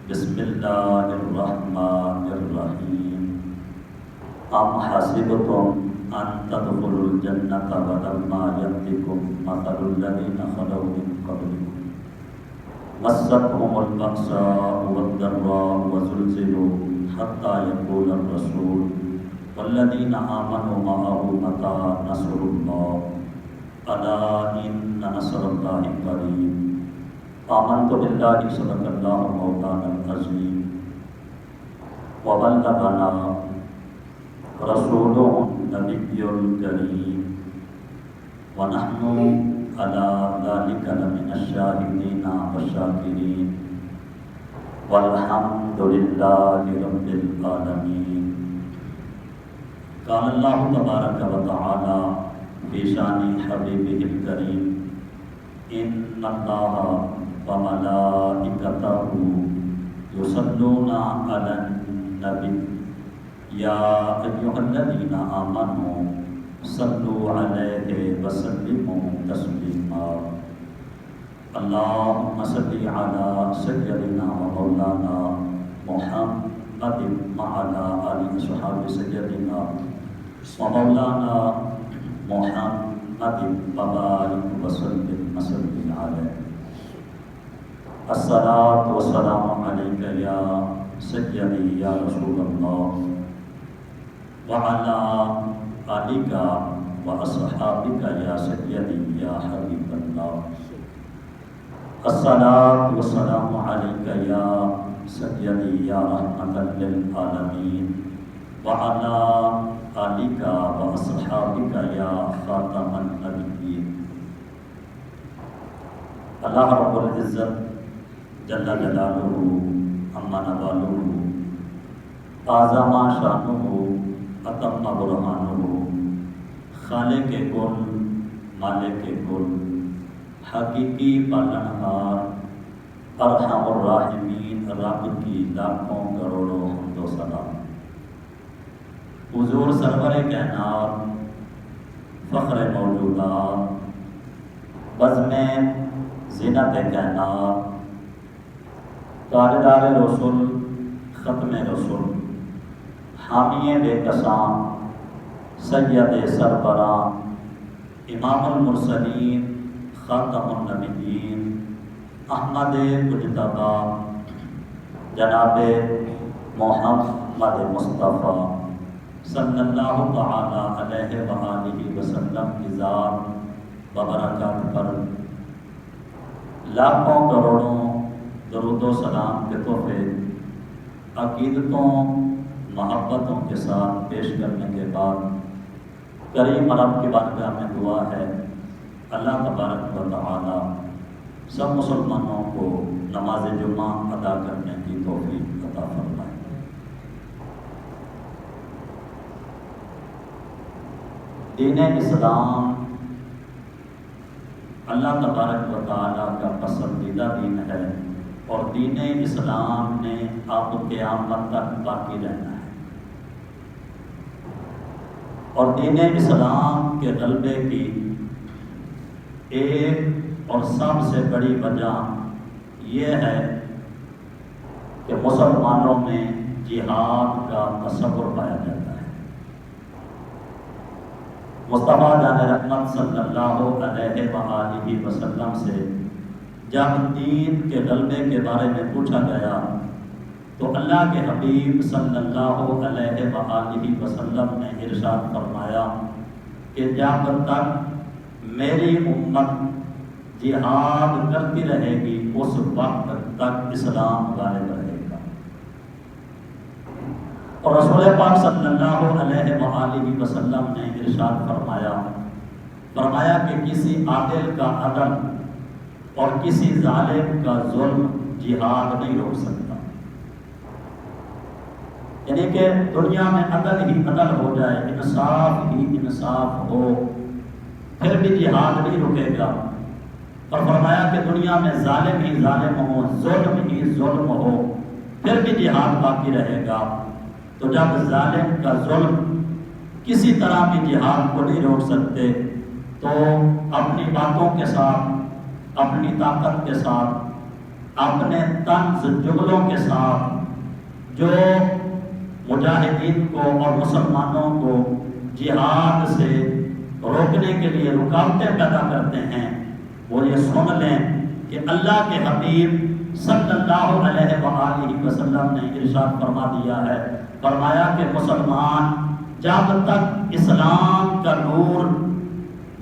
بسم اللہ الرحمن الرحیم ام حسبتم ان تدخلوا الجنة ولما يأتكم مثل الذين خلوا من قبلكم مستهم البأساء والضراء وزلزلوا حتى يقول الرسول والذين آمنوا معه متى نصر الله ألا إن نصر الله قريب آمنت بالله صدق الله مولانا العظيم وبلغنا رسوله النبي الكريم ونحن على ذلك لمن الشاهدين والشاكرين والحمد لله رب العالمين. قال الله تبارك وتعالى في شان حبيبه الكريم إن الله وملائكته يصلون على النبي يا أيها الذين آمنوا صلوا عليه وسلموا تسليما. اللهم صل على سيدنا ومولانا محمد وعلى آل أصحاب سيدنا ومولانا محمد وبارك وسلم وسلم عليه. الصلاة والسلام عليك يا سيدي يا رسول الله وعلى آلك وأصحابك يا سيدي يا حبيب الله. الصلاة والسلام عليك يا سيدي يا رحمة للعالمين وعلى آلك وأصحابك يا خاتم النبيين. اللہ رب العزت جل جلالہ عما نوالہ اعظم شانہ اتم برہانہ خالق کن مالک کن حقیقی پالنہار ارحم الراحمین رب کی لاکھوں کروڑوں حمد و سلام حضور سرور کائنات فخر موجودات بزم زینت کائنات تاجدار رسول ختم رسول حامی بے کساں سید سربراں امام المرسلین خاتم النبیین احمد مجتبی جناب محمد مصطفیٰ صلی اللہ تعالی علیہ وآلہ وسلم کی ذات وبرکات پر لاکھوں کروڑوں درود و سلام کے تحفے عقیدتوں محبتوں کے ساتھ پیش کرنے کے بعد کریم رب کی بارگاہ میں دعا ہے اللہ تبارک و تعالی سب مسلمانوں کو نماز جمعہ ادا کرنے کی توفیق عطا فرمائے. دین اسلام اللہ تبارک و تعالیٰ کا پسندیدہ دین ہے اور دین اسلام نے آپ قیامت تک باقی رہنا ہے. اور دین اسلام کے غلبے کی ایک اور سب سے بڑی وجہ یہ ہے کہ مسلمانوں میں جہاد کا تصور پایا جاتا ہے. مصطفیٰ جان رحمت صلی اللہ علیہ وآلہ وسلم سے جب دین کے غلبے کے بارے میں پوچھا گیا تو اللہ کے حبیب صلی اللہ علیہ وآلہ وسلم نے ارشاد فرمایا کہ جب تک میری امت جہاد کرتی رہے گی اس وقت تک اسلام غالب رہے گا. اور رسول پاک صلی اللہ علیہ وآلہ وسلم نے ارشاد فرمایا کہ کسی عادل کا عدل اور کسی ظالم کا ظلم جہاد نہیں روک سکتا. یعنی کہ دنیا میں عدل ہی عدل ہو جائے، انصاف ہی انصاف ہو، پھر بھی جہاد نہیں رکے گا. اور فرمایا کہ دنیا میں ظالم ہی ظالم ہو، ظلم ہی ظلم ہو، پھر بھی جہاد باقی رہے گا. تو جب ظالم کا ظلم کسی طرح بھی جہاد کو نہیں روک سکتے تو اپنی باتوں کے ساتھ، اپنی طاقت کے ساتھ اپنے طنز جملوں کے ساتھ جو مجاہدین کو اور مسلمانوں کو جہاد سے روکنے کے لیے رکاوٹیں پیدا کرتے ہیں، وہ یہ سن لیں کہ اللہ کے حبیب صلی اللہ علیہ وآلہ وسلم نے ارشاد فرما دیا ہے، فرمایا کہ مسلمان جب تک اسلام کا نور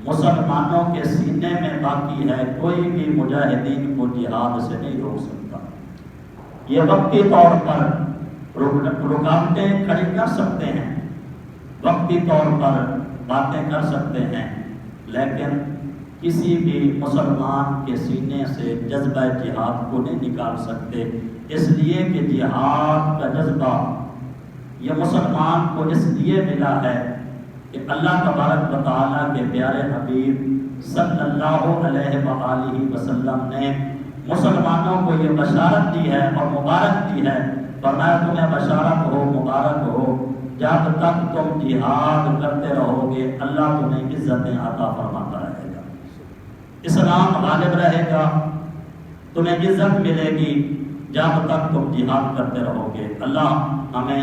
مسلمانوں کے سینے میں باقی ہے، کوئی بھی مجاہدین کو جہاد سے نہیں روک سکتا۔ یہ وقتی طور پر رکاوٹیں کھڑی کر سکتے ہیں، وقتی طور پر باتیں کر سکتے ہیں، لیکن کسی بھی مسلمان کے سینے سے جذبہ جہاد کو نہیں نکال سکتے، اس لیے کہ جہاد کا جذبہ یہ مسلمان کو اس لیے ملا ہے کہ اللہ تبارک و تعالیٰ کے پیارے حبیب صلی اللہ علیہ وآلہ وسلم نے مسلمانوں کو یہ بشارت دی ہے اور مبارک دی ہے، فرمایا تمہیں بشارت ہو، مبارک ہو، جب تک تم جہاد کرتے رہو گے اللہ تمہیں عزتیں عطا فرماتا رہے گا، اسلام غالب رہے گا، تمہیں عزت ملے گی جب تک تم جہاد کرتے رہو گے۔ اللہ ہمیں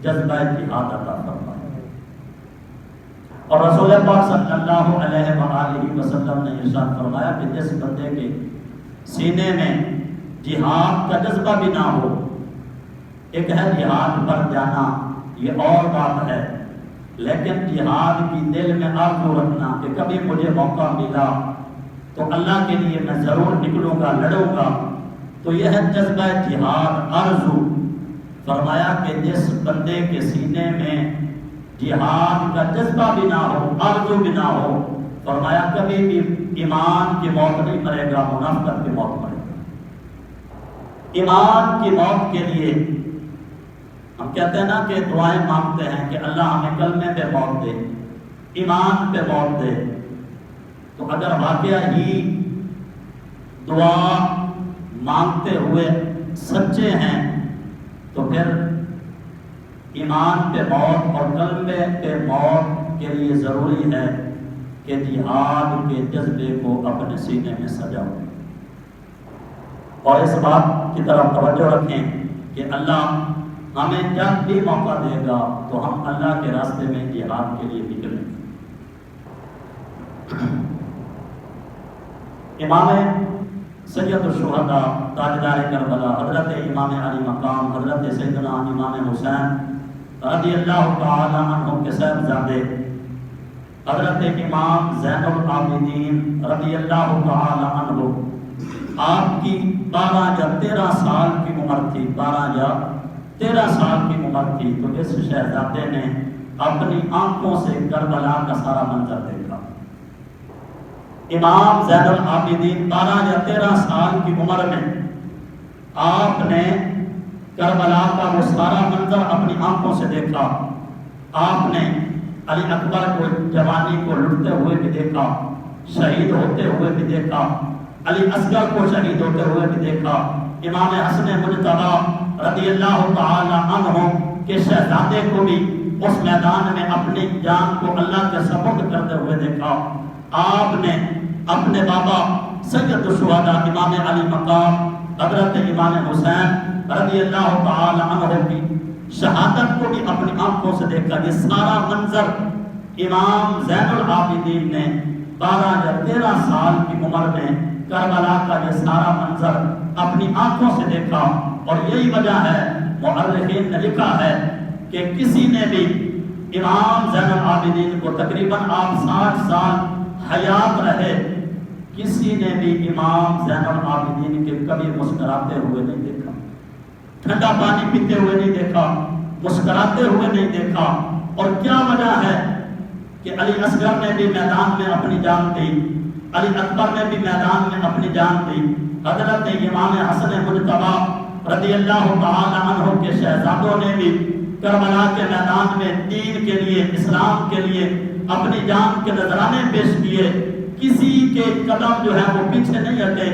جذبہ جہاد عطا فرمائے۔ اور رسول پاک صلی اللہ علیہ وآلہ وسلم نے ارشاد فرمایا کہ جس بندے کے سینے میں جہاد کا جذبہ بھی نہ ہو، ایک ہے جہاد پر جانا، یہ اور بات ہے، لیکن جہاد کی دل میں آرزو رکھنا کہ کبھی مجھے موقع ملا تو اللہ کے لیے میں ضرور نکلوں گا، لڑوں گا، تو یہ ہے جذبہ جہاد، آرزو۔ فرمایا کہ جس بندے کے سینے میں جہاد کا جذبہ بھی نہ ہو، آرزو بھی نہ ہو، فرمایا کبھی بھی ایمان کی موت نہیں مرے گا، منافقت کی موت مرے گا۔ ایمان کی موت کے لیے ہم کہتے ہیں نا کہ دعائیں مانگتے ہیں کہ اللہ ہمیں کلمے پہ موت دے، ایمان پہ موت دے، تو اگر واقعہ ہی دعا مانگتے ہوئے سچے ہیں تو پھر ایمان پہ موت اور کلمے پہ موت کے لیے ضروری ہے کہ جہاد کے جذبے کو اپنے سینے میں سجاؤ، اور اس بات کی طرف توجہ رکھیں کہ اللہ ہمیں جب بھی موقع دے گا تو ہم اللہ کے راستے میں جہاد کے لیے نکلیں گے۔ امام سید الشہداء تاجدار کربلا حضرت امام علی مقام حضرت سیدنا امام حسین رضی اللہ تعالی عنہ کے صاحبزادے حضرت امام زین العابدین رضی اللہ تعالی عنہ، آپ کی 12 یا 13 سال کی عمر تھی، 12 یا 13 سال کی عمر تھی، تو اس شہزادے نے اپنی آنکھوں سے کربلا کا سارا منظر دیکھا۔ امام زین العابدین 12 یا 13 سال کی عمر میں آپ نے کربلا کا وہ سارا منظر اپنی آنکھوں سے دیکھا۔ آپ نے علی اکبر کو جوانی کو لٹتے ہوئے بھی دیکھا، شہید ہوتے ہوئے بھی دیکھا، علی اصغر کو شہید ہوتے ہوئے بھی دیکھا، امام حسن مجتبی رضی اللہ تعالی عنہ کے شہزادے کو بھی اس میدان میں اپنی جان کو اللہ کے سپرد کرتے ہوئے دیکھا۔ آپ نے اپنے بابا سید الشہداء امام علی مقام حضرت امام حسین رضی اللہ تعالی عنہ کی شہادت کو بھی اپنی آنکھوں سے دیکھا۔ یہ سارا منظر امام زین العابدین نے 12 یا 13 سال کی عمر میں کربلا کا یہ سارا منظر اپنی آنکھوں سے دیکھا، اور یہی وجہ ہے مؤرخین نے لکھا ہے کہ کسی نے بھی امام زین العابدین کو تقریباً آپ 60 سال حیات رہے، کسی نے بھی امام زین العابدین کے کبھی مسکراتے ہوئے نہیں دیکھا، ٹھنڈا پانی پیتے ہوئے نہیں دیکھا، مسکراتے ہوئے نہیں دیکھا۔ اور کیا وجہ ہے کہ علی اصغر نے بھی میدان میں اپنی جان دی، علی اکبر نے بھی میدان میں اپنی جان دی، حضرت امام حسن مجتبی رضی اللہ تعالی عنہ کے شہزادوں نے بھی کربلا کے میدان میں دین کے لیے، اسلام کے لیے اپنی جان کے نذرانے پیش کیے، کسی کے قدم جو ہے وہ پیچھے نہیں ہٹے۔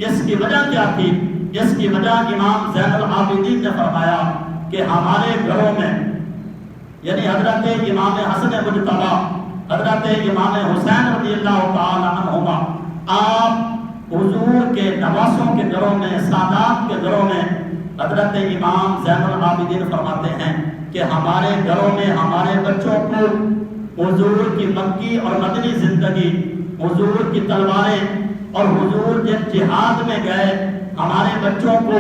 اس کی وجہ کیا تھی؟ اس کی وجہ امام زین العابدین نے فرمایا کہ ہمارے گھروں میں، یعنی حضرت امام حسن مجتبی حضرت امام حسین رضی اللہ تعالی عنہما، آپ حضور کے نواسوں کے گھروں میں، سادات کے گھروں میں، حضرت امام زین العابدین فرماتے ہیں کہ ہمارے گھروں میں ہمارے بچوں کو حضور کی مکی اور مدنی زندگی، حضور کی تلواریں اور حضور جب جہاد میں گئے ہمارے بچوں کو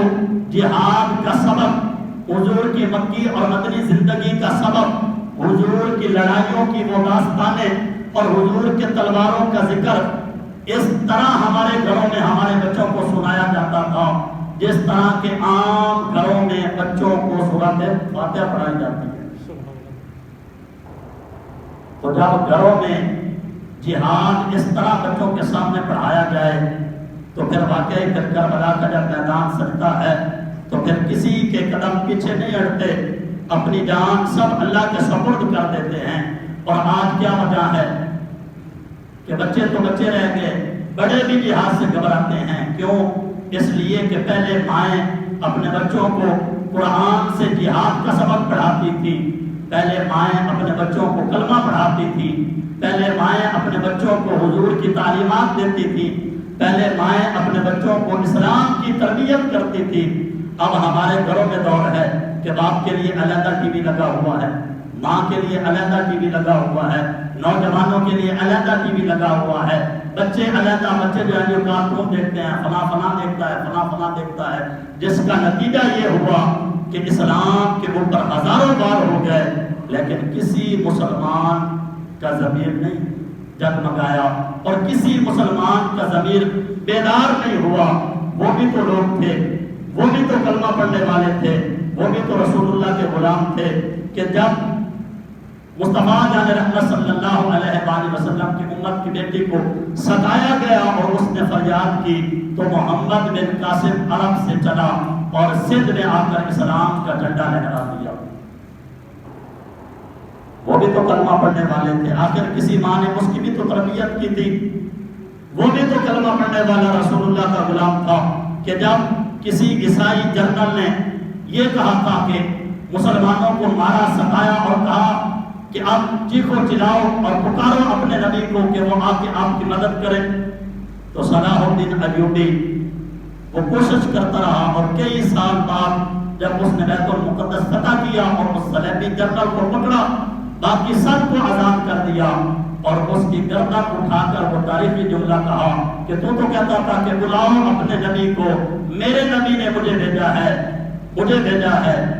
جہاد کا سبق، حضور کی مکی اور مدنی زندگی کا سبق، حضور کی لڑائیوں کی وہ داستانیں اور حضور کے تلواروں کا ذکر اس طرح ہمارے گھروں میں ہمارے بچوں کو سنایا جاتا تھا جس طرح کے عام گھروں میں بچوں کو سورۃ فاتحہ پڑھائی جاتی ہے۔ تو جب گھروں میں جہاد اس طرح بچوں کے سامنے پڑھایا جائے تو پھر واقعی کربلا کا جب میدان سجتا ہے تو پھر کسی کے قدم پیچھے نہیں ہٹتے، اپنی جان سب اللہ کے سپرد کر دیتے ہیں۔ اور آج کیا وجہ ہے کہ بچے تو بچے رہ گئے، بڑے بھی جہاد سے گھبراتے ہیں۔ کیوں؟ اس لیے کہ پہلے مائیں اپنے بچوں کو قرآن سے جہاد کا سبق پڑھاتی تھی، پہلے مائیں اپنے بچوں کو کلمہ پڑھاتی تھی، پہلے مائیں اپنے بچوں کو حضور کی تعلیمات دیتی تھی، پہلے مائیں اپنے بچوں کو اسلام کی تربیت کرتی تھی۔ اب ہمارے گھروں میں دور ہے کہ باپ کے لیے علیحدہ ٹی وی لگا ہوا ہے، ماں کے لیے علیحدہ ٹی وی لگا ہوا ہے، نوجوانوں کے لیے علیحدہ ٹی وی لگا ہوا ہے، بچے علیحدہ، بچے جو ہے جو کارٹون دیکھتے ہیں، فلاں فلاں دیکھتا ہے، فلاں فلاں دیکھتا ہے، جس کا نتیجہ یہ ہوا کہ اسلام کے اوپر ہزاروں بار ہو گئے لیکن کسی مسلمان کا ضمیر نہیں جگمگایا اور کسی مسلمان کا ضمیر بیدار نہیں ہوا۔ وہ بھی تو لوگ تھے، وہ بھی تو کلمہ پڑھنے والے تھے، وہ بھی تو رسول اللہ کے غلام تھے کہ جب مصطفیٰ جان رحمت صلی اللہ علیہ وآلہ وسلم کی امت کی بیٹی کو ستایا گیا اور اس نے فریاد کی تو محمد بن قاسم عرب سے چلا اور سندھ میں آ کر اسلام کا جھنڈا لہرا دیا۔ وہ بھی تو کلمہ پڑھنے والے تھے، آخر کسی ماں نے اس کی بھی تو تربیت کی تھی، وہ بھی تو کلمہ پڑھنے والا رسول اللہ کا غلام تھا کہ جب کسی عیسائی جنرل نے یہ کہا تھا کہ مسلمانوں کو مارا، ستایا اور کہا کہ آپ چیخو چلاؤ اور پکارو اپنے نبی کو کہ وہ آ کے آپ کی مدد کرے، تو صلاح الدین ایوبی وہ کوشش کرتا رہا اور کئی سال بعد جب اس نے بیت المقدس فتح کیا اور اس صلیبی جنرل کو پکڑا، باقی سب کو آزاد کر دیا اور اس کی گردن اٹھا کر وہ تاریخی جملہ کہا کہ تو کہتا تھا کہ بلاؤ اپنے نبی کو، میرے نبی نے مجھے بھیجا ہے،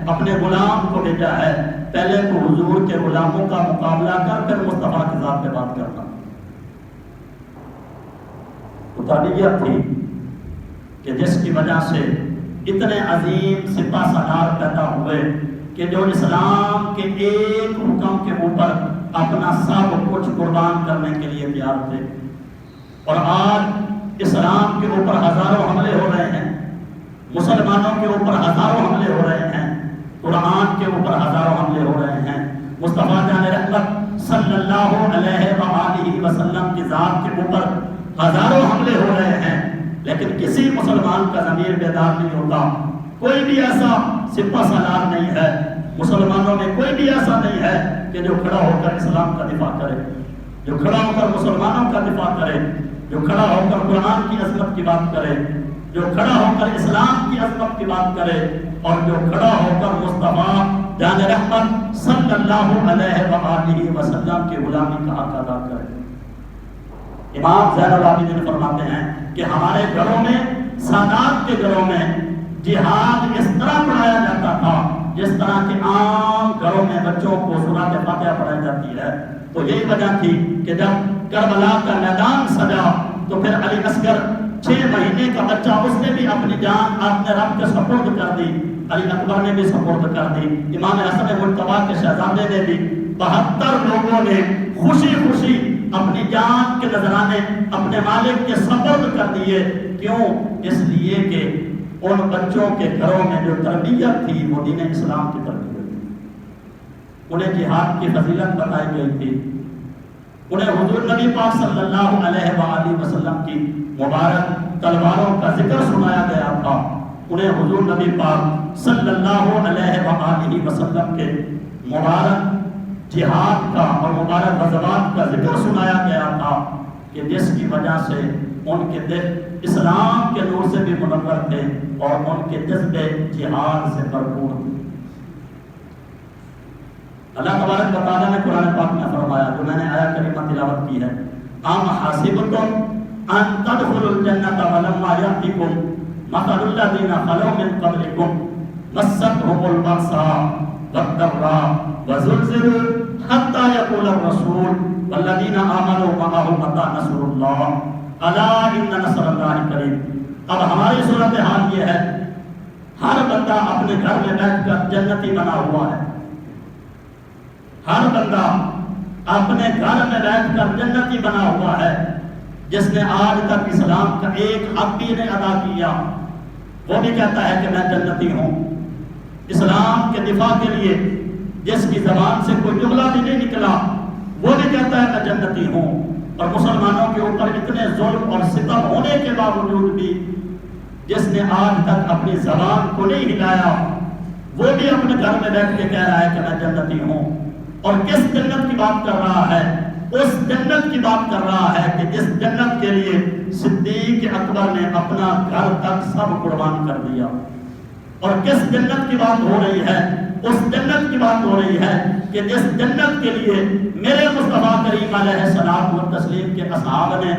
اپنے غلام کو بھیجا ہے۔ پہلے تو حضور کے غلاموں کا مقابلہ کر پھر مصطفیٰ کی ذات پہ بات کرنا۔ تو تربیت تھی کہ جس کی وجہ سے اتنے عظیم سپہ سالار پیدا ہوئے کہ جو اسلام کے ایک حکم کے اوپر اپنا سب کچھ قربان کرنے کے لیے تیار تھے۔ اور آج اسلام کے اوپر ہزاروں حملے ہو رہے ہیں، مسلمانوں کے اوپر ہزاروں حملے ہو رہے ہیں، قرآن کے اوپر ہزاروں حملے ہو رہے ہیں، مصطفیٰ جان رحمت صلی اللہ علیہ وآلہ وسلم کی ذات کے اوپر ہزاروں حملے ہو رہے ہیں، لیکن کسی مسلمان کا ضمیر بیدار نہیں ہوتا۔ کوئی بھی ایسا سپہ سالار نہیں ہے، مسلمانوں میں کوئی بھی ایسا نہیں ہے کہ جو کھڑا ہو کر اسلام کا دفاع کرے، جو کھڑا ہو کر مسلمانوں کا دفاع کرے، جو کھڑا ہو کر قرآن کی عظمت کی بات کرے، جو کھڑا ہو کر اسلام کی عظمت کی بات کرے، اور جو کھڑا ہو کر مصطفیٰ جان رحمت صلی اللہ علیہ وآلہ وسلم کی غلامی کا حق ادا کرے۔ امام زین العابدین فرماتے ہیں کہ ہمارے گھروں میں، سادات کے گھروں میں جہاد اس طرح پڑھایا جاتا تھا جس طرح کے عام گھروں میں بچوں کو سورۃ فاتحہ پڑھائی جاتی ہے۔ تو یہی وجہ تھی کہ جب کربلا کا میدان سجا تو پھر علی اصغر 6 مہینے کا بچہ، اس نے بھی اپنی جان اپنے رب کے سپرد کر دی، علی اکبر نے بھی سپرد کر دی، امام حسن مجتبیٰ کے شہزادے نے بھی، 72 لوگوں نے خوشی خوشی اپنی جان کے نذرانے اپنے مالک کے سپرد کر دیے۔ کیوں؟ اس لیے کہ ان بچوں کے گھروں میں جو تربیت تھی وہ دین اسلام کی تربیت تھی، انہیں جہاد کی فضیلت بتائی گئی تھی، انہیں حضور نبی پاک صلی اللہ علیہ وآلہ وسلم کی مبارک تلواروں کا ذکر سنایا گیا تھا، انہیں حضور نبی پاک صلی اللہ علیہ وآلہ وسلم کے مبارک جہاد کا اور مبارک غزوات کا ذکر سنایا گیا تھا کہ جس کی وجہ سے ان کے دل اسلام کے نور سے بھی منور تھے اور ان کے جذبے جہاد سے بھرپور تھے۔ اللہ تبارک و تعالیٰ نے قرآن پاک میں فرمایا، جو میں نے آیت کریمہ تلاوت کی ہے، ام حسبتم ان تدخلوا الجنة ولما يأتكم مثل الذين خلوا من قبلكم مستهم البأساء والضراء وزلزلوا حتى يقول الرسول والذين آمنوا معه متى نصر الله الا ان نصر الله قریب۔ اب ہماری صورتحال یہ ہے، ہر بندہ اپنے گھر میں بیٹھ کر جنتی بنا ہوا ہے، ہر بندہ اپنے گھر میں بیٹھ کر جنتی بنا ہوا ہے۔ جس نے آج تک اسلام کا ایک حق بھی نہیں ادا کیا، وہ بھی کہتا ہے کہ میں جنتی ہوں۔ اسلام کے دفاع کے لیے جس کی زبان سے کوئی جملہ بھی نہیں نکلا، وہ بھی کہتا ہے میں جنتی ہوں۔ اور مسلمانوں کے اوپر اتنے ظلم اور ستم ہونے کے باوجود بھی جس نے آج تک اپنی زبان کو نہیں ہلایا، وہ بھی اپنے گھر میں بیٹھ کے کہہ رہا ہے کہ میں جنتی ہوں۔ اور کس جنت کی بات کر رہا ہے؟ اس جنت کی بات کر رہا ہے کہ جس جنت کے لیے صدیق اکبر نے اپنا گھر تک سب قربان کر دیا۔ اور کس جنت کی بات ہو رہی ہے؟ اس جنت کی بات ہو رہی ہے کہ جس جنت کے لیے میرے مصطفیٰ کریم علیہ الصلوۃ والتسلیم کے اصحاب نے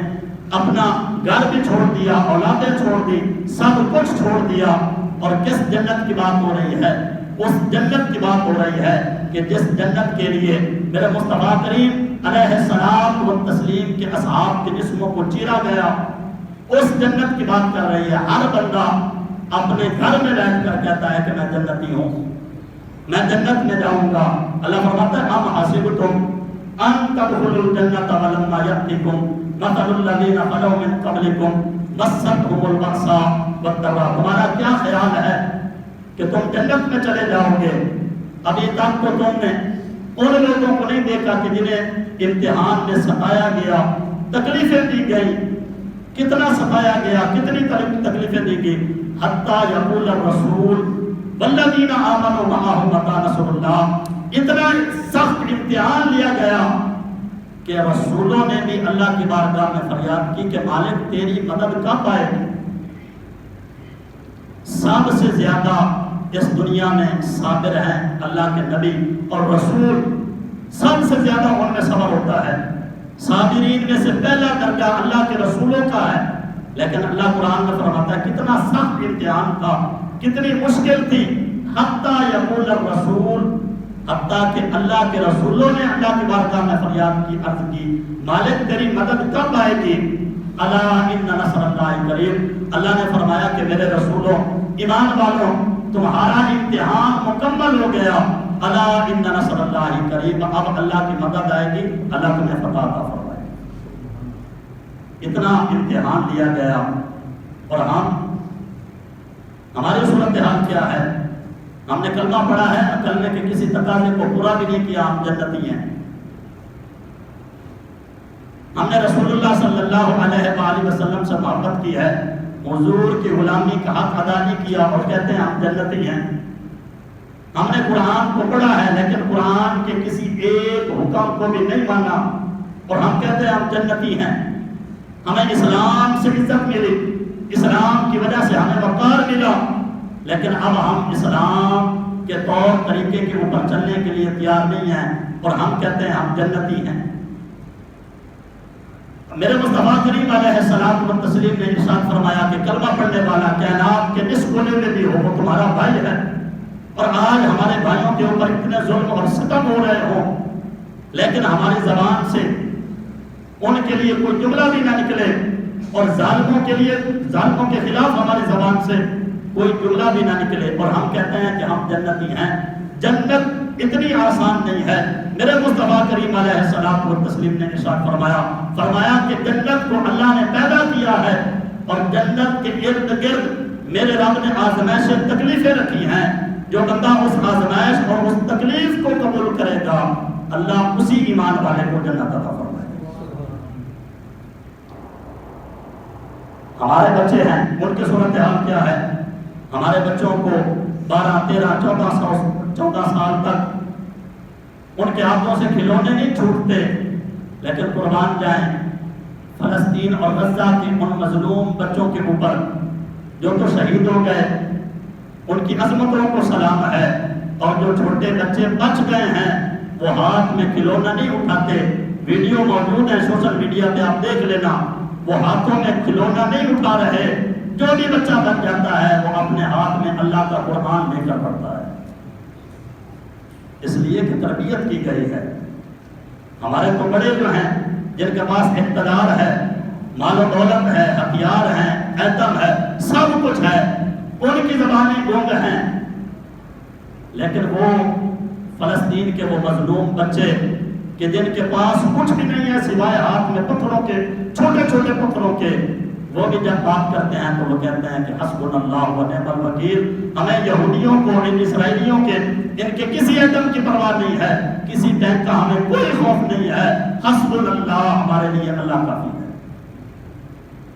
اپنا گھر بھی چھوڑ دیا، اولادیں چھوڑ دی، سب کچھ چھوڑ دیا۔ اور کس جنت کی بات ہو رہی ہے؟ اس جنت کی بات ہو رہی ہے کہ جس جنت کے لیے میرے مصطفیٰ کریم علیہ الصلوۃ والتسلیم کے اصحاب کے جسموں کو چیرا گیا، اس جنت کی بات کر رہی ہے۔ ہر بندہ اپنے گھر میں بیٹھ کر کہتا ہے کہ میں جنتی ہوں، میں جنت میں جاؤں گا۔ اللہ فرماتا ہے ام حسبتم ان تدخلوا الجنة ولما يأتكم مثل الذين خلوا من قبلكم مستهم البأساء والضراء۔ تمہارا کیا خیال ہے کہ تم جنت میں چلے جاؤ گے؟ ابھی تک تو تم نے ان لوگوں کو نہیں دیکھا کہ جنہیں امتحان میں ستایا گیا، تکلیفیں دی گئی، کتنا ستایا گیا، کتنی تکلیفیں دی گئی۔ حتی یقول الرسول والذین آمنوا معہ متی نصر اللہ، اتنا سخت امتحان لیا گیا کہ رسولوں نے بھی اللہ کی بارگاہ میں فریاد کی کہ مالک تیری مدد کب آئے گی۔ سب سے زیادہ اس دنیا میں صابر ہیں اللہ کے نبی اور رسول، سب سے زیادہ ان میں صبر ہوتا ہے۔ صابرین میں سے پہلا درجہ اللہ کے رسولوں کا ہے، لیکن اللہ قرآن میں فرماتا ہے کتنا سخت امتحان تھا، کتنی مشکل تھی۔ حتیٰ یقول الرسول، حتیٰ کہ اللہ کے رسولوں نے اللہ کی بارگاہ میں فریاد کی، عرض کی مالک تیری مدد کب آئے گی؟ الا ان نصر اللہ قریب۔ اللہ نے فرمایا کہ میرے رسولوں، ایمان والوں، تمہارا امتحان مکمل ہو گیا۔ الا ان نصر اللہ قریب، اب اللہ کی مدد آئے گی، اللہ تمہیں فتح عطا فرمائے گا۔ اتنا امتحان لیا گیا اور ہماری صورتحال کیا ہے؟ ہم نے کلمہ پڑھا ہے، کلمے کے کسی تقاضے کو پورا بھی نہیں کیا، ہم جنتی ہیں۔ ہم نے رسول اللہ صلی اللہ علیہ وآلہ وسلم سے محبت کی ہے، حضور کی غلامی کا حق ادا نہیں کیا اور کہتے ہیں ہم جنتی ہیں۔ ہم نے قرآن کو پڑھا ہے لیکن قرآن کے کسی ایک حکم کو بھی نہیں مانا اور ہم کہتے ہیں ہم جنتی ہیں۔ ہمیں اسلام سے عزت ملی، اسلام کی وجہ سے ہمیں وقار ملا، لیکن اب ہم اسلام کے طور طریقے کے اوپر چلنے کے لیے تیار نہیں ہیں اور ہم کہتے ہیں ہم جنتی ہیں۔ میرے مصطفیٰ کریم علیہ الصلوۃ والتسلیم نے ارشاد فرمایا کہ کلمہ پڑھنے والا کائنات کے جس کونے میں بھی ہو وہ تمہارا بھائی ہے۔ اور آج ہمارے بھائیوں کے اوپر اتنے ظلم اور ستم ہو رہے ہوں لیکن ہماری زبان سے ان کے لیے کوئی جملہ بھی نہ نکلے اور ظالموں کے لیے، ظالموں کے خلاف ہماری زبان سے کوئی جملہ بھی نہ نکلے اور ہم کہتے ہیں کہ ہم جنتی ہیں۔ جنت اتنی آسان نہیں ہے۔ میرے مصطفیٰ کریم علیہ الصلوۃ والتسلیم نے ارشاد فرمایا کہ جنت کو اللہ نے پیدا کیا ہے اور جنت کے ارد گرد میرے رب نے آزمائشیں، تکلیفیں رکھی ہیں۔ جو بندہ اس آزمائش اور اس تکلیف کو قبول کرے گا، اللہ اسی ایمان والے کو جنت عطا فرمائے گا۔ ہمارے بچے ہیں، ان کی صورتحال کیا ہے؟ ہمارے بچوں کو 12، 13، 14 سال تک ان کے ہاتھوں سے کھلونے نہیں چھوٹتے، لیکن قربان جائیں فلسطین اور غزہ کے ان مظلوم بچوں کے اوپر جو تو شہید ہو گئے، ان کی عظمتوں کو سلام ہے، اور جو چھوٹے بچے بچ گئے ہیں وہ ہاتھ میں کھلونا نہیں اٹھاتے، ویڈیو موجود ہے سوشل میڈیا پہ آپ دیکھ لینا، وہ ہاتھوں میں کھلونا نہیں اٹھا رہے، جو بھی بچہ بن جاتا ہے وہ اپنے ہاتھ میں اللہ کا قرآن لے کر پڑھتا ہے، اس لیے کہ تربیت کی گئی ہے۔ ہمارے تو بڑے جو ہیں جن کے پاس اقتدار ہے، مال و دولت ہے، ہتھیار ہیں، ایٹم ہے، سب کچھ ہے، ان کی زبانیں گونگ ہیں، لیکن وہ فلسطین کے وہ مظلوم بچے کہ جن کے پاس کچھ بھی نہیں ہے سوائے ہاتھ میں پتھروں کے، چھوٹے چھوٹے پتھروں کے، وہ بھی جب بات کرتے ہیں تو وہ کہتے ہیں کہ حسبنا اللہ و نعم الوکیل، ہمیں یہودیوں کو، ان اسرائیلیوں کے، ان کے کسی ایٹم کی پرواہ نہیں ہے، کسی ٹینک کا ہمیں کوئی خوف نہیں ہے، حسبنا اللہ، ہمارے لیے اللہ کافی ہے۔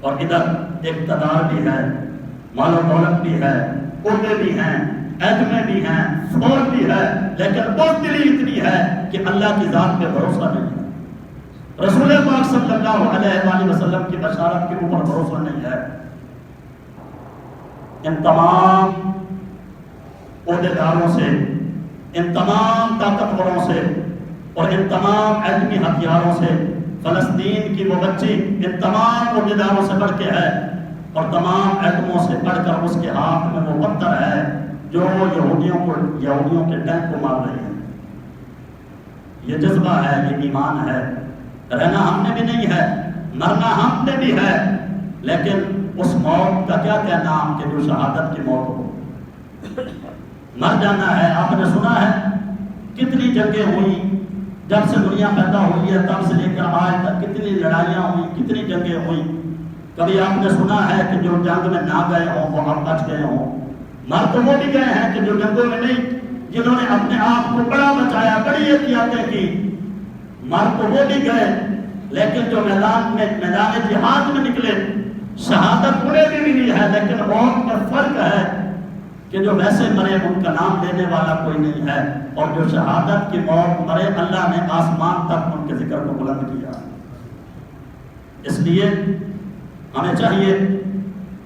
اور ادھر اقتدار بھی ہے، مال و دولت بھی ہے، عہدے بھی ہیں، ایٹمیں بھی ہیں، فوج بھی ہے، لیکن بزدلی اتنی ہے کہ اللہ کی ذات پہ بھروسہ نہیں ہے، رسول پاک صلی اللہ علیہ وآلہ وسلم کی بشارت کے اوپر بھروسہ نہیں ہے۔ ان تمام عہدیداروں سے، ان تمام طاقتوروں سے اور ان تمام ایٹمی ہتھیاروں سے فلسطین کی وہ بچی ان تمام عہدیداروں سے بڑھ کے ہے، اور تمام ایٹموں سے بڑھ کر اس کے ہاتھ میں وہ پتھر ہے جو یہودیوں کے ٹینک کو مار رہی ہے۔ یہ جذبہ ہے، یہ ایمان ہے، رہنا ہم نے بھی نہیں ہے، مرنا ہم نے بھی ہے، لیکن اس موت کا کیا کہنا کہ جو شہادت کی موت ہو، مر جانا ہے۔ آپ نے سنا ہے کتنی جنگیں ہوئی، جب سے دنیا پیدا ہوئی ہے تب سے لے کر آج تک کتنی لڑائیاں ہوئی، کتنی جنگیں ہوئی، کبھی آپ نے سنا ہے کہ جو جنگ میں نہ گئے ہوں وہ اب بچ گئے ہوں؟ مر تو وہ بھی گئے ہیں کہ جو جنگوں میں نہیں، جنہوں نے اپنے آپ کو بڑا بچایا، بڑی احتیاطیں کی، مر تو وہ بھی گئے، لیکن جو میدان جہاد میں نکلے، شہادت انہیں بھی ملی ہے، لیکن موت میں فرق ہے کہ جو ویسے مرے ان کا نام لینے والا کوئی نہیں ہے، اور جو شہادت کی موت مرے اللہ نے آسمان تک ان کے ذکر کو بلند کیا۔ اس لیے ہمیں چاہیے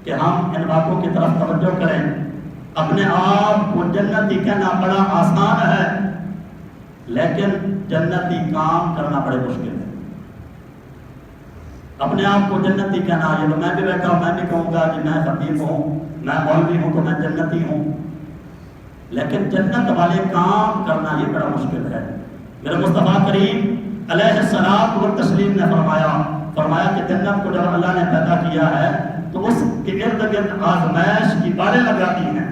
کہ ہم ان باتوں کی طرف توجہ کریں۔ اپنے آپ کو جنتی کہنا بڑا آسان ہے، لیکن جنتی کام کرنا بڑے مشکل ہے۔ اپنے آپ کو جنتی کہنا، یہ تو میں بھی بیٹھا ہوں، میں بھی کہوں گا کہ میں خطیب ہوں، میں مولوی ہوں تو میں جنتی ہوں، لیکن جنت والے کام کرنا یہ بڑا مشکل ہے۔ میرے مصطفیٰ کریم علیہ الصلوۃ والتسلیم نے فرمایا کہ جنت کو جب اللہ نے پیدا کیا ہے تو اس کے ارد گرد آزمائش کی بالیں لگا دی ہیں۔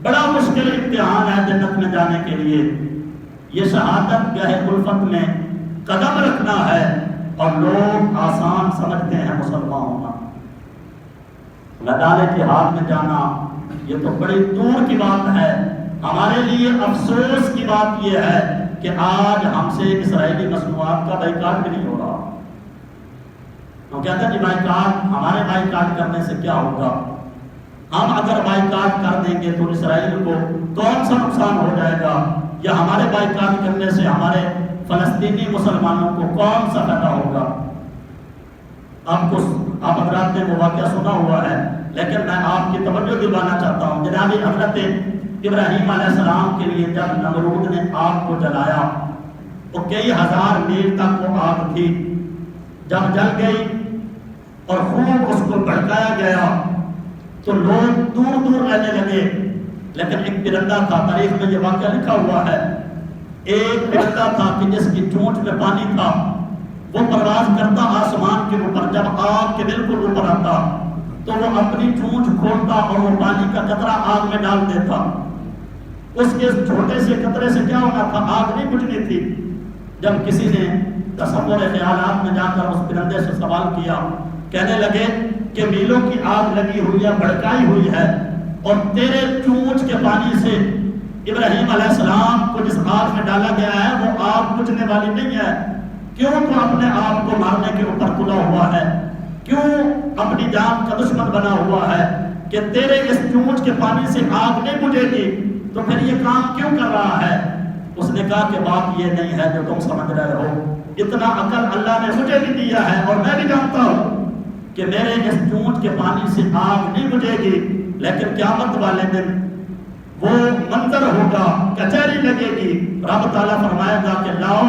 بڑا مشکل امتحان ہے جنت میں جانے کے لیے۔ یہ شہادت گاہ الفت میں قدم رکھنا ہے، اور لوگ آسان سمجھتے ہیں مسلمان ہونا، میدان جہاد میں جانا یہ تو بڑی دور کی بات ہے۔ ہمارے لیے افسوس کی بات یہ ہے کہ آج ہم سے اسرائیلی مصنوعات کا بائیکاٹ بھی نہیں ہو رہا۔ ہم کہتے ہیں کہ بائیکاٹ، ہمارے بائیکاٹ کرنے سے کیا ہوگا؟ ہم اگر بائیکاٹ کر دیں گے تو اسرائیل کو کون سا نقصان ہو جائے گا، یا ہمارے بائیکاٹ کرنے سے ہمارے فلسطینی مسلمانوں کو کون سا فائدہ ہوگا؟ آپ حضرات نے وہ واقعہ سنا ہوا ہے، لیکن میں آپ کی توجہ دلانا چاہتا ہوں۔ جناب حضرت ابراہیم علیہ السلام کے لیے جب نمرود نے آگ کو جلایا تو کئی ہزار میل تک وہ آگ تھی، جب جل گئی اور خوب اس کو بھڑکایا گیا تو لوگ دور دور رہنے لگے، لیکن ایک پرندہ تھا، تاریخ میں یہ واقعہ لکھا ہوا ہے، ایک پرندہ تھا کہ جس کی چونچ میں پانی تھا، وہ پرواز کرتا آسمان کے اوپر، جب آگ کے بالکل اوپر آتا تو وہ اپنی چونچ کھولتا اور وہ پانی کا قطرہ آگ میں ڈال دیتا۔ اس کے چھوٹے سے قطرے سے کیا ہونا تھا؟ آگ نہیں بجھنی تھی۔ جب کسی نے تصور خیالات میں جا کر اس پرندے سے سوال کیا، کہنے لگے کہ میلوں کی آگ لگی ہوئی ہے، بھڑکائی ہوئی ہے، اور تیرے چونچ کے پانی سے ابراہیم علیہ السلام کو جس آگ میں ڈالا گیا ہے وہ آگ بجھنے والی نہیں ہے، کیوں تو اپنے آپ کو مارنے کے اوپر تلا ہوا ہے؟ کیوں اپنی جان کا دشمن بنا ہوا ہے کہ تیرے اس چونچ کے پانی سے آگ نہیں بجھے گی، تو پھر یہ کام کیوں کر رہا ہے؟ اس نے کہا کہ بات یہ نہیں ہے جو تم سمجھ رہے ہو، اتنا عقل اللہ نے مجھے بھی دیا ہے اور میں بھی جانتا ہوں کہ میرے اس چونٹ کے پانی سے آگ نہیں بجھے گی، لیکن قیامت والے دن وہ منظر ہوگا، کچہری لگے گی، رب تعالیٰ فرمائے گا کہ لاؤ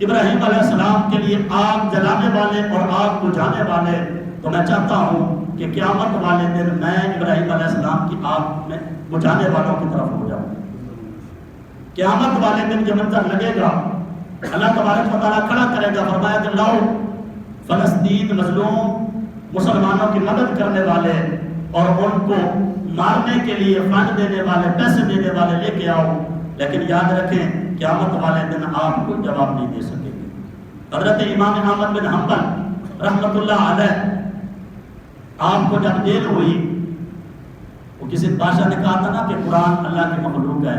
ابراہیم علیہ السلام کے لیے آگ جلانے والے اور آگ بجھانے والے۔ تو میں چاہتا ہوں کہ قیامت والے دن میں ابراہیم علیہ السلام کی آگ میں بجھانے والوں کی طرف ہو جاؤں۔ قیامت والے دن جو منظر لگے گا، اللہ تبارک و تعالیٰ کھڑا کرے گا، فرمایا کہ لاؤ فلسطین مظلوم مسلمانوں کی مدد کرنے والے اور ان کو مارنے کے لیے فنڈ دینے والے، پیسے دینے والے لے کے آؤ، لیکن یاد رکھیں قیامت والے دن آپ کو جواب نہیں دے سکیں گے۔ حضرت امام احمد بن حنبل رحمۃ اللہ علیہ، آپ کو جب جیل ہوئی، وہ کسی بادشاہ نے کہا تھا نا کہ قرآن اللہ کی مخلوق ہے،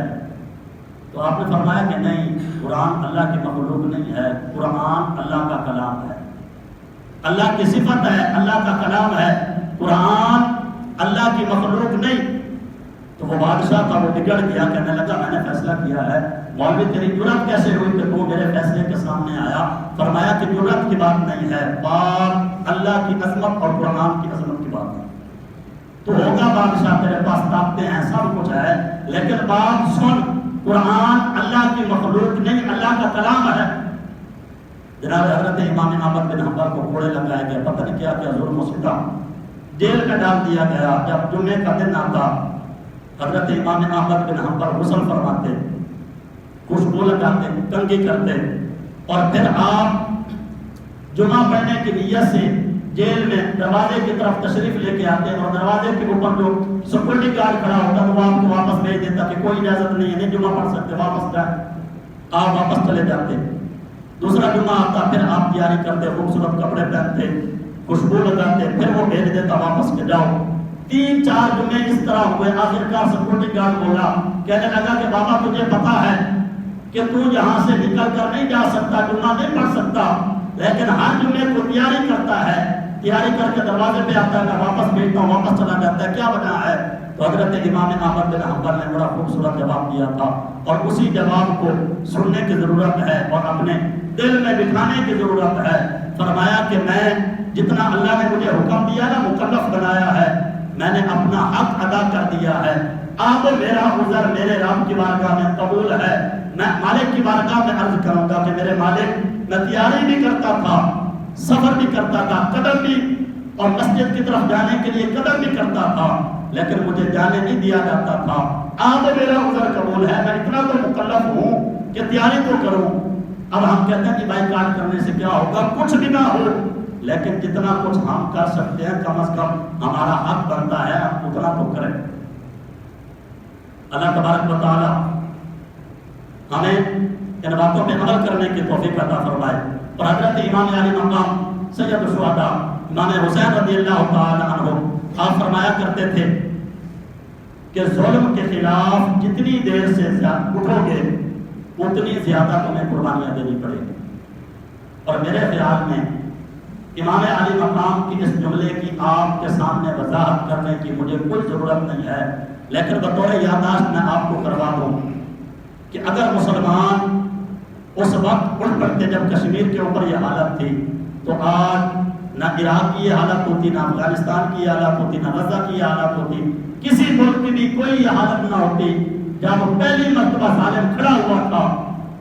تو آپ نے فرمایا کہ نہیں، قرآن اللہ کی مخلوق نہیں ہے، قرآن اللہ کا کلام ہے، اللہ کی صفت ہے، اللہ کا کلام ہے، قرآن اللہ کی مخلوق نہیں۔ تو وہ بادشاہ تھا، وہ بگڑ گیا، کہنے لگا میں نے فیصلہ کیا ہے، مولوی تیری جرأت کیسے ہوئی کہ تو میرے فیصلے کے سامنے آیا؟ فرمایا کہ جرأت کی بات نہیں ہے، بات اللہ کی عظمت اور قرآن کی عظمت کی بات ہے۔ تو ہوگا بادشاہ تیرے پاس طاقتیں ہیں، سب کچھ ہے، لیکن بات سن، قرآن اللہ کی مخلوق نہیں، اللہ کا کلام ہے۔ جناب حضرت امام احمد بن حنبل کو کوڑے لگائے گئے، پتہ نہیں کیا کیا ظلم و ستم، جیل میں ڈال دیا گیا۔ جب جمعے کا دن آتا، حضرت امام احمد بن حنبل غسل فرماتے، خوشبو لگاتے، کنگھی کرتے، اور پھر آپ جمعہ پڑھنے کی نیت سے جیل میں دروازے کی طرف تشریف لے کے آتے، اور دروازے کے اوپر جو سیکورٹی گارڈ کھڑا ہوتا تو وہ آپ کو واپس بھیج دیتا کہ کوئی اجازت نہیں ہے، نہیں جمعہ پڑھ سکتے، واپس جائیں۔ آپ واپس چلے جاتے۔ دوسرا جمعہ آتا، پھر آپ تیاری کرتے، خوبصورت کپڑے پہنتے، خوشبو لگاتے، پھر وہ بھیج دیتا واپس کے جاؤ۔ 3-4 جمعے اس طرح ہوئے، آخرکار سیکورٹی گارڈ بولا، کہنے لگا کہ بابا تجھے پتا ہے کہ تو یہاں سے نکل کر نہیں جا سکتا، جمعہ نہیں پڑھ سکتا، لیکن ہر جمعے کو تیاری کرتا ہے، تیاری کر کے دروازے پہ آتا ہے، میں واپس بھیجتا ہوں، واپس چلا جاتا ہے، کیا وجہ ہے؟ تو حضرت امام احمد بن حنبل نے بڑا خوبصورت جواب دیا تھا، اور اسی جواب کو سننے کی ضرورت ہے اور اپنے دل میں بٹھانے کی ضرورت ہے۔ فرمایا کہ میں جتنا اللہ نے مجھے حکم دیا نا، مکلف بنایا ہے، میں نے اپنا حق ادا کر دیا ہے۔ اب میرا عذر میرے رب کی بارگاہ میں قبول ہے، میں مالک کی بارگاہ میں عرض کروں گا کہ میرے مالک، میں تیاری بھی کرتا تھا، سفر بھی کرتا تھا، قدم بھی، اور مسجد کی طرف جانے کے لیے قدم بھی کرتا تھا، لیکن مجھے جانے نہیں دیا جاتا تھا۔ اب میرا عذر قبول ہے، میں اتنا تو مکلف ہوں کہ تیاری تو کروں۔ اب ہم کہتے ہیں کہ بائیکاٹ کرنے سے کیا ہوگا؟ کچھ بھی نہ ہو، لیکن جتنا کچھ ہم کر سکتے ہیں، کم از کم ہمارا حق بنتا ہے ہم اتنا تو کریں۔ اللہ تبارک و تعالی ہمیں ان باتوں پہ عمل کرنے کی توفیق عطا فرمائے۔ اور حضرت امام علی مقام سید الشہداء امام حسین رضی اللہ تعالی عنہ آپ فرمایا کرتے تھے کہ ظلم کے خلاف جتنی دیر سے اٹھو گے اتنی زیادہ تمہیں قربانیاں دینی پڑے گی۔ اور میرے خیال میں امام علی مقام کی اس جملے کی آپ کے سامنے وضاحت کرنے کی مجھے کوئی ضرورت نہیں ہے، لیکن بطور یادداشت میں آپ کو کروا دوں کہ اگر مسلمان اس وقت اٹھ پڑتے جب کشمیر کے اوپر یہ حالت تھی، تو آج نہ عراق کی یہ حالت ہوتی، نہ افغانستان کی یہ حالت ہوتی، نہ غزہ کی یہ حالت ہوتی، کسی ملک کی بھی کوئی یہ حالت نہ ہوتی۔ جب پہلی مرتبہ ظالم کھڑا ہوا تھا،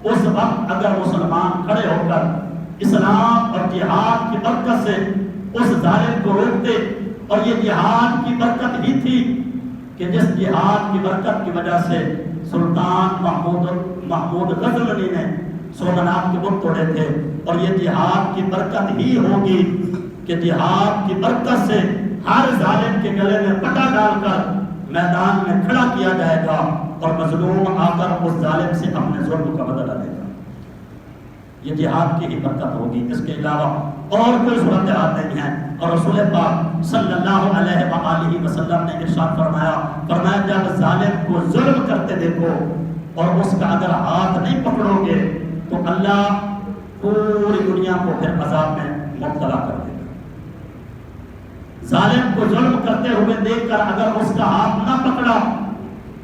اس وقت اگر مسلمان کھڑے ہو کر اسلام اور جہاد کی برکت سے اس ظالم کو روکتے، اور یہ جہاد کی برکت ہی تھی کہ جس جہاد کی برکت کی وجہ سے سلطان محمود غزنوی نے سومنات کے بت توڑے تھے، اور یہ جہاد کی برکت ہی ہوگی کہ جہاد کی برکت سے ہر ظالم کے گلے میں پٹا ڈال کر میدان میں کھڑا کیا جائے گا، اور مظلوم آ کر اس ظالم سے اپنے ظلم کا بدلہ لے گا۔ یہ جہاد کی ہی برکت ہوگی، اس کے علاوہ اور کوئی صورتحال نہیں ہے۔ اور رسول پاک صلی اللہ علیہ وآلہ وسلم نے ارشاد فرمایا جب ظالم کو ظلم کرتے دیکھو اور اس کا اگر ہاتھ نہیں پکڑو گے تو اللہ پوری دنیا کو پھر عذاب میں مبتلا کر دے گا۔ ظالم کو ظلم کرتے ہوئے دیکھ کر اگر اس کا ہاتھ نہ پکڑا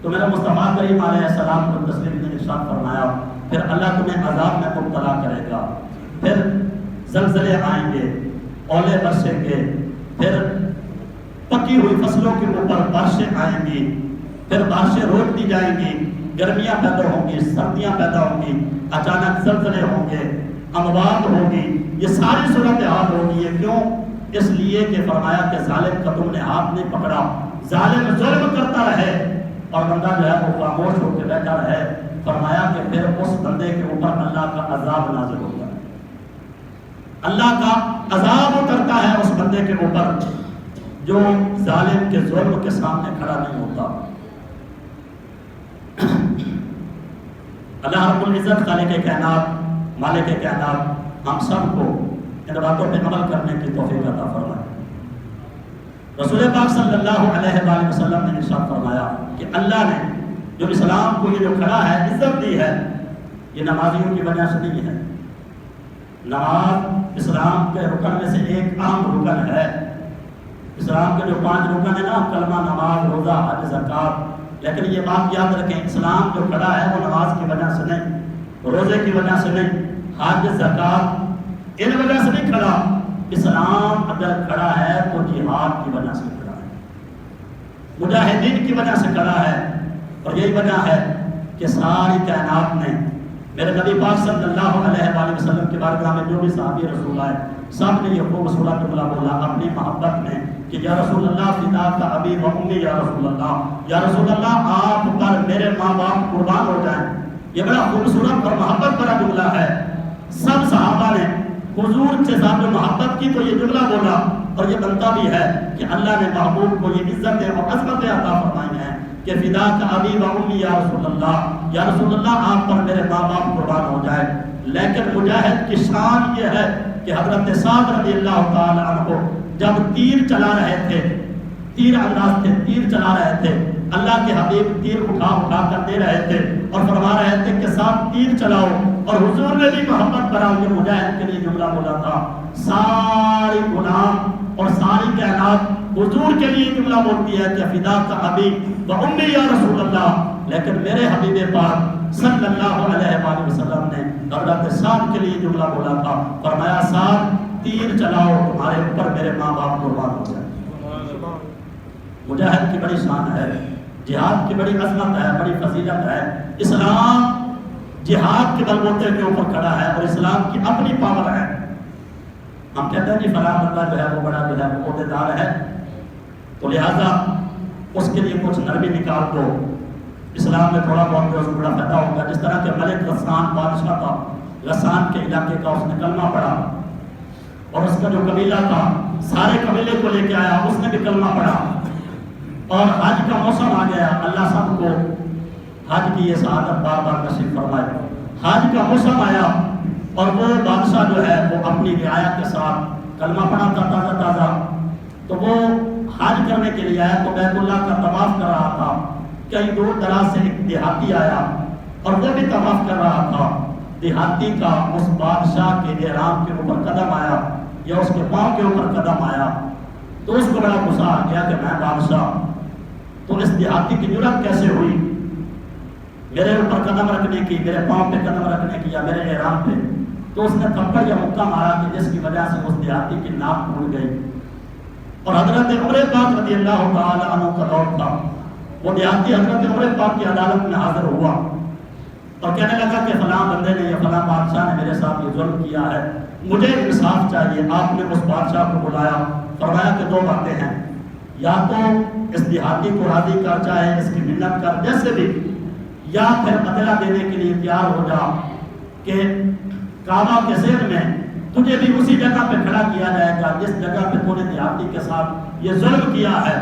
تو میرا مصطفیٰ کریم علیہ السلام کو تسلیم نے ارشاد فرمایا پھر اللہ تمہیں عذاب میں مبتلا کرے گا، پھر زلزلے آئیں گے، اولے برسیں گے، پھر پکی ہوئی فصلوں کے اوپر بارشیں آئیں گی، پھر بارشیں روک دی جائیں گی، گرمیاں پیدا ہوں گی، سردیاں پیدا ہوں گی، اچانک زلزلے ہوں گے، اموات ہوگی، یہ ساری صورتحال ہوگی۔ یہ کیوں؟ اس لیے کہ فرمایا کہ ظالم کا تم نے ہاتھ نہیں پکڑا، ظالم ظلم کرتا رہے اور بندہ جو ہے وہ خاموش ہو کے بیٹھا رہے، فرمایا کہ پھر اس بندے کے اوپر اللہ کا عذاب نازل ہوتا ہے، اللہ کا عذاب اترتا ہے اس بندے کے اوپر جو ظالم کے ظلم کے سامنے کھڑا نہیں ہوتا۔ اللہ رب العزت خالق کائنات مالک کائنات ہم سب کو ان باتوں پہ عمل کرنے کی توفیق عطا فرمائے۔ رسول پاک صلی اللہ علیہ وآلہ وسلم نے ارشاد فرمایا کہ اللہ نے جو اسلام کو یہ جو کھڑا ہے عزت دی ہے، یہ نمازیوں کی وجہ سے نہیں ہے۔ نماز اسلام کے رکن میں سے ایک اہم رکن ہے۔ اسلام کے جو 5 رکن ہیں نا، کلمہ، نماز، روزہ، حج، زکوٰۃ، لیکن یہ بات یاد رکھیں اسلام جو کھڑا ہے وہ نماز کی وجہ سے نہیں، روزے کی وجہ سے نہیں، حج، زکوٰۃ ان وجہ سے نہیں کھڑا۔ اسلام اگر کھڑا ہے تو جہاد کی وجہ سے کھڑا ہے، مجاہدین کی وجہ سے کھڑا ہے۔ اور یہی وجہ ہے کہ ساری کائنات نے میرے نبی پاک صلی اللہ علیہ وآلہ وسلم کے بارگاہ میں جو بھی صحابی رسول آئے سب نے یہ خوبصورت جملہ بولا اپنی محبت میں کہ یا رسول اللہ فداک ابی و امی، یا رسول اللہ، یا رسول اللہ آپ پر میرے ماں باپ قربان ہو جائیں۔ یہ بڑا خوبصورت اور محبت بڑا جملہ ہے۔ سب صحابہ نے حضور کے ساتھ جو محبت کی تو یہ جملہ بولا، اور یہ بنتا بھی ہے کہ اللہ نے محبوب کو یہ عزتیں اور عظمتیں عطا فرمائی ہیں کہ فداک ابی و امی یا رسول اللہ، یا رسول اللہ آپ پر میرے ماں باپ قربان ہو جائے۔ لیکن مجاہد کی شان یہ ہے کہ حضرت سعد رضی اللہ تعالی عنہ جب تیر چلا رہے تھے، تیر انداز تھے، تیر چلا رہے تھے، اللہ کے حبیب تیر اٹھا اٹھا کر دے رہے تھے اور فرما رہے تھے کہ ساتھ تیر چلاؤ، اور حضور نے بھی محبت کرا یہ مجاہد کے لیے جملہ بولا تھا۔ ساری گناہ اور ساری کائنات حضور کے لیے جملہ بولتی ہے کہ فداک ابی و امی یا رسول اللہ، لیکن میرے حبیب پاک صلی اللہ علیہ وآلہ وسلم نے حضرت سعد کے لیے جملہ بولا تھا، فرمایا سعد تیر چلاؤ تمہارے اوپر میرے ماں باپ قربان ہو جائے۔ مجاہد کی بڑی شان ہے، جہاد کی بڑی عظمت ہے، بڑی فضیلت ہے۔ اسلام جہاد کے بلبوتے کے اوپر کھڑا ہے اور اسلام کی اپنی پاور ہے۔ ہم کہتے ہیں جی فلاں بندہ جو ہے وہ بڑا جو ہے وہ عہدیدار ہے تو لہٰذا اس کے لیے کچھ نرمی نکال دو، اسلام میں تھوڑا بہت جو بڑا فائدہ ہوگا۔ جس طرح کہ ملک غسان بادشاہ تھا، غسان کے علاقے کا، اس نے کلمہ پڑھا اور اس کا جو قبیلہ تھا سارے قبیلے کو لے کے آیا، اس نے بھی کلمہ پڑھا اور حج کا موسم آ گیا۔ اللہ سب کو حج کی یہ سعادت بار بار نصیب فرمائے۔ حج کا موسم آیا اور وہ بادشاہ جو ہے وہ اپنی رعایا کے ساتھ کلمہ پڑھا تھا تازہ تازہ، تو وہ حج کرنے کے لیے آیا تو بیت اللہ کا طواف کر رہا تھا۔ کئی دور دراز سے ایک دیہاتی آیا اور وہ بھی طواف کر رہا تھا۔ دیہاتی کا اس بادشاہ کے احرام کے اوپر قدم آیا یا اس کے پاؤں کے اوپر قدم آیا تو اس کو بڑا غصہ آ گیا کہ میں بادشاہ، تو اس دیہاتی کی جرأت کیسے ہوئی میرے اوپر قدم رکھنے کی، میرے پاؤں پہ قدم رکھنے کی یا میرے احرام پہ؟ تو اس نے تھپڑ یا مکہ مارا کہ جس کی وجہ سے اس دیہاتی کی ناک ٹوٹ گئی۔ اور حضرت عمر پاک رضی اللہ تعالی عنہ کا دور تھا، وہ دیہاتی حضرت عمر پاک کی عدالت میں حاضر ہوا اور کہنے لگا کہ فلاں بندے نے یا فلاں بادشاہ نے میرے ساتھ یہ ظلم کیا ہے، مجھے انصاف چاہیے۔ آپ نے اس بادشاہ کو بلایا، فرمایا کہ 2 باتیں ہیں، یا تو اس دیہاتی کو راضی کر، چاہے اس کی منت کر جیسے بھی، یا پھر بدلہ دینے کے لیے تیار ہو جا کہ کعبہ کے ذیل میں تجھے بھی اسی جگہ پہ کھڑا کیا جائے گا جس جگہ پہ تو نے دیہاتی کے ساتھ یہ ظلم کیا ہے،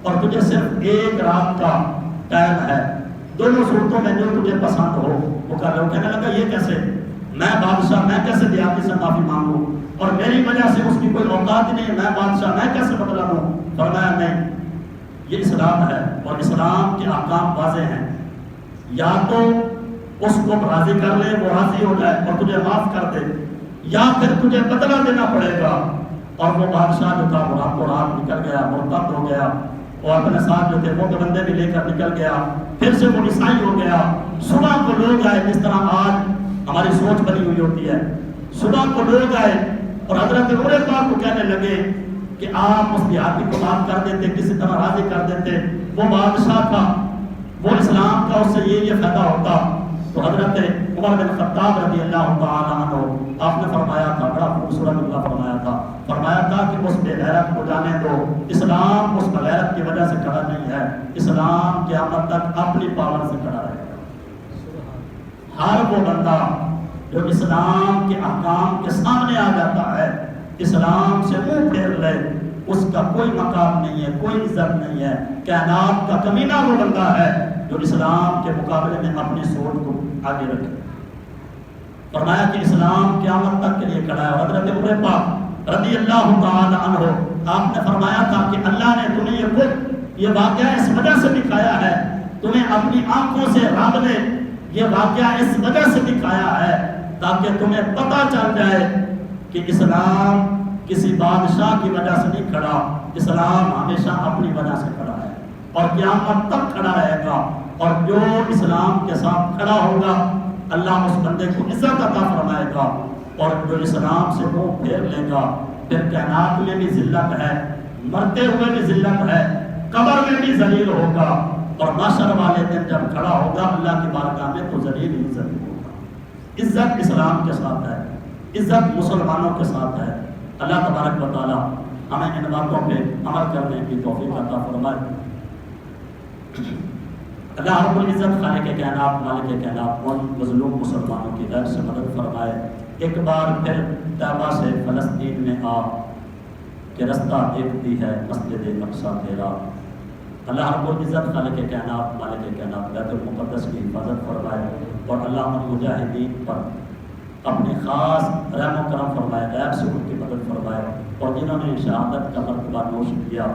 اور تجھے صرف 1 رات کا ٹائم ہے، دونوں صورتوں میں جو تجھے پسند ہو وہ کر لو۔ کہنے لگا یہ کیسے، میں بادشاہ، میں کیسے دیہاتی سے معافی مانگوں، اور میری وجہ سے اس کی کوئی اوقات نہیں ہے، میں بادشاہ، میں کیسے بدلا دوں؟ فرمایا نہیں، یہ اسلام ہے اور اسلام کے احکام واضح ہیں، یا تو اس کو راضی کر لے، وہ راضی ہو جائے اور تجھے معاف کر دے، یا پھر تجھے بدلہ دینا پڑے گا۔ اور وہ بادشاہ جو تھا وہ راتوں رات نکل گیا، مرتد ہو گیا اور اپنے ساتھ جو تھے وہ بندے بھی لے کر نکل گیا، پھر سے وہ عیسائی ہو گیا۔ صبح کو لوگ آئے، جس طرح آج ہماری سوچ بنی ہوئی ہوتی ہے، صبح کو لوگ آئے اور حضرت عمر پاک کو کہنے لگے کہ آپ اس دیہاتی کو بات کر دیتے، کسی طرح راضی کر دیتے، وہ بادشاہ تھا، وہ اسلام کا، اس سے یہ فائدہ ہوتا۔ تو حضرت عمر بن خطاب رضی اللہ تعالیٰ عنہ آپ نے فرمایا تھا، بڑا خوبصورت جملہ فرمایا تھا کہ اس بے غیرت کو جانے دو، اسلام اس بغیرت کی وجہ سے کھڑا نہیں ہے، اسلام قیامت تک اپنی پاور سے کھڑا رہے گا۔ ہر وہ بندہ جو اسلام کے احکام کے سامنے آ جاتا ہے، اسلام سے منہ پھیر لے، اس کا کوئی مقام نہیں ہے، کوئی عزت نہیں ہے۔ کائنات کا کمینہ وہ بندہ ہے جو اسلام کے مقابلے میں اپنی سوچ کو آگے رکھے۔ فرمایا کہ اسلام قیامت تک کے لیے کھڑا ہے۔ حضرت عمر پاک رضی اللہ تعالی عنہ آپ نے فرمایا تھا کہ اللہ نے تمہیں یہ واقعہ اس وجہ سے دکھایا ہے، تمہیں اپنی آنکھوں سے رب نے یہ واقعہ اس وجہ سے دکھایا ہے تاکہ تمہیں پتہ چل جائے کہ اسلام کسی بادشاہ کی وجہ سے نہیں کھڑا، اسلام ہمیشہ اپنی وجہ سے کھڑا ہے اور قیامت تک کھڑا رہے گا۔ اور جو اسلام کے ساتھ کھڑا ہوگا اللہ اس بندے کو عزت عطا فرمائے گا، اور جو اسلام سے منہ پھیر لے گا پھر کائنات میں بھی ذلت ہے، مرتے ہوئے بھی ذلت ہے، قبر میں بھی ذلیل ہوگا، اور محشر والے دن جب کھڑا ہوگا اللہ کی بارگاہ میں تو ذلیل ہی ذلیل ہوگا۔ عزت اسلام کے ساتھ ہے، عزت مسلمانوں کے ساتھ ہے۔ اللہ تبارک و تعالی ہمیں ان باتوں پہ عمل کرنے کی توفیق عطا فرمائے۔ اللہ رب العزت خالق کائنات مالک کائنات ان مظلوم مسلمانوں کی غیر سے مدد فرمائے۔ ایک بار پھر طیبہ سے فلسطین میں آ کہ رستہ دیکھتی ہے مسجد اقصیٰ تیرا۔ اللہ رب العزت خالق کائنات مالک کائنات بیت المقدس کی حفاظت فرمائے، اور اللہ ان مجاہدین پر اپنے خاص رحم و کرم فرمائے، غیب سے ان کی مدد فرمائے، اور جنہوں نے شہادت کا مرتبہ نوش کیا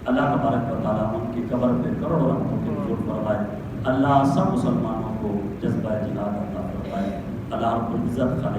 اللہ تبارک و تعالیٰ ان کی قبر پہ کروڑوں رحمتوں کی نزول فرمائے۔ اللہ سب مسلمانوں کو جذبہ جہاد عطا فرمائے۔ اللہ رب العزت خالق